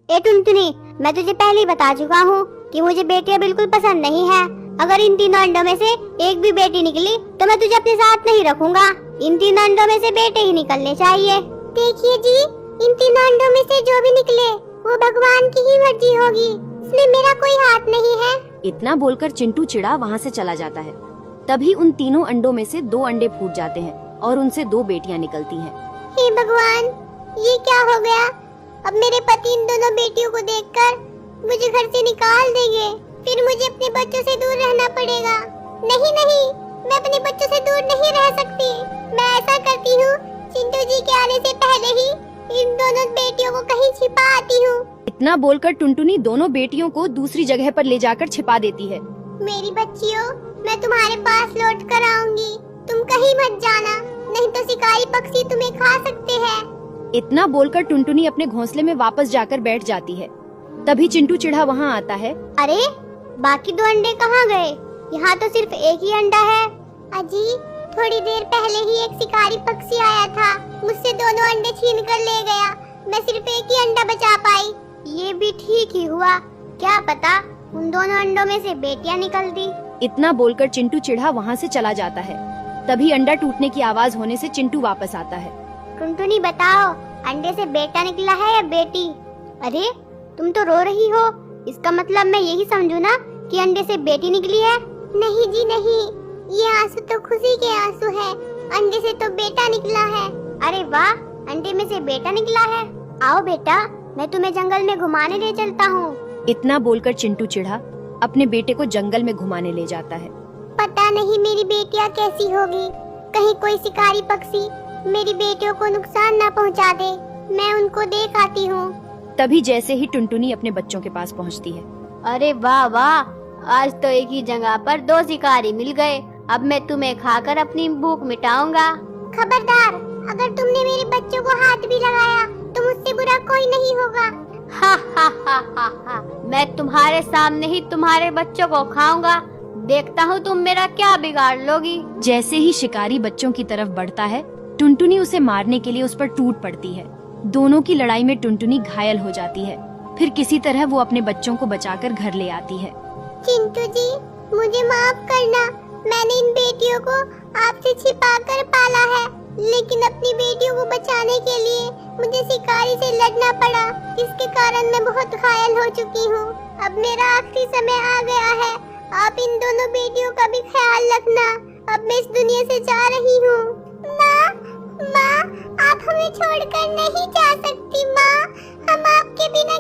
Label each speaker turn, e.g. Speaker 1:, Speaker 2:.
Speaker 1: ए टुनटुनी, मैं तुझे पहले ही बता चुका हूँ कि मुझे बेटियां बिल्कुल पसंद नहीं है। अगर इन तीनों अंडों में से एक भी बेटी निकली तो मैं तुझे अपने साथ नहीं रखूंगा। इन तीनों अंडों में से बेटे ही निकलने चाहिए। देखिए जी, इन तीनों अंडों में से जो भी निकले वो भगवान की ही मर्जी होगी, इसमें मेरा कोई हाथ नहीं है।
Speaker 2: इतना बोलकर चिंटू चिड़ा वहाँ से चला जाता है। तभी उन तीनों अंडों में से 2 अंडे फूट जाते हैं और उनसे 2 बेटियां निकलती हैं।
Speaker 1: हे भगवान, ये क्या हो गया? अब मेरे पति इन दोनों बेटियों को देखकर मुझे घर से निकाल देंगे, फिर मुझे अपने बच्चों से दूर रहना पड़ेगा। नहीं नहीं, मैं अपने बच्चों से दूर नहीं रह सकती। मैं ऐसा करती हूँ, चिंटू जी के आने से पहले ही इन दोनों बेटियों को कहीं छिपा आती हूँ।
Speaker 2: इतना बोलकर टुनटुनी दोनों बेटियों को दूसरी जगह पर ले जाकर छिपा देती है।
Speaker 1: मेरी बच्चियों, मैं तुम्हारे पास लौट कर आऊंगी। तुम कहीं मत जाना, नहीं तो शिकारी पक्षी तुम्हें खा सकते हैं।
Speaker 2: इतना बोलकर टुनटुनी अपने घोंसले में वापस जाकर बैठ जाती है। तभी चिंटू चिढ़ा वहाँ आता है।
Speaker 1: अरे, बाकी 2 अंडे कहाँ गए? यहाँ तो सिर्फ एक ही अंडा है। अजी, थोड़ी देर पहले ही एक शिकारी पक्षी आया था, मुझसे दोनों अंडे छीन कर ले गया। मैं सिर्फ एक ही अंडा बचा पाई। ये भी ठीक ही हुआ, क्या पता उन दोनों अंडों में से बेटियां निकलती।
Speaker 2: इतना बोलकर चिंटू चिढ़ा वहाँ से चला जाता है। तभी अंडा टूटने की आवाज होने से चिंटू वापस आता है।
Speaker 1: टुनटुनी बताओ, अंडे से बेटा निकला है या बेटी? अरे, तुम तो रो रही हो, इसका मतलब मैं यही समझूं ना कि अंडे से बेटी निकली है? नहीं जी नहीं, ये आंसू तो खुशी के आंसू है। अंडे से तो बेटा निकला है। अरे वाह, अंडे में से बेटा निकला है। आओ बेटा, मैं तुम्हें जंगल में घुमाने ले चलता हूँ।
Speaker 2: इतना बोलकर चिंटू चिढ़ा अपने बेटे को जंगल में घुमाने ले जाता है।
Speaker 1: पता नहीं मेरी बेटियाँ कैसी होगी, कहीं कोई शिकारी पक्षी मेरी बेटियों को नुकसान न पहुँचा दे। मैं उनको देख आती हूँ।
Speaker 2: तभी जैसे ही टुनटुनी अपने बच्चों के पास पहुँचती है।
Speaker 1: अरे वाह वाह, आज तो एक ही जगह पर 2 शिकारी मिल गए। अब मैं तुम्हें खाकर अपनी भूख मिटाऊंगा। खबरदार, अगर तुमने मेरे बच्चों को हाथ भी लगाया तो मुझसे बुरा कोई नहीं होगा। हा हा हा हा हा, मैं तुम्हारे सामने ही तुम्हारे बच्चों को खाऊंगा। देखता हूँ तुम मेरा क्या बिगाड़ लोगी।
Speaker 2: जैसे ही शिकारी बच्चों की तरफ बढ़ता है, टुनटुनी उसे मारने के लिए उस पर टूट पड़ती है। दोनों की लड़ाई में टुनटुनी घायल हो जाती है। फिर किसी तरह वो अपने बच्चों को बचाकर घर ले आती है।
Speaker 1: चिंटू जी, मुझे माफ करना। मैंने इन बेटियों को आपसे छिपाकर पाला है, लेकिन अपनी बेटियों को बचाने के लिए मुझे शिकारी से लड़ना पड़ा। इसके कारण मैं बहुत घायल हो चुकी हूँ। अब मेरा आखिरी समय आ गया है। आप इन दोनों बेटियों का भी ख्याल रखना। अब मैं इस दुनिया से जा रही हूँ। माँ, माँ, आप हमें छोड़कर नहीं जा सकती माँ। हम आपके बिना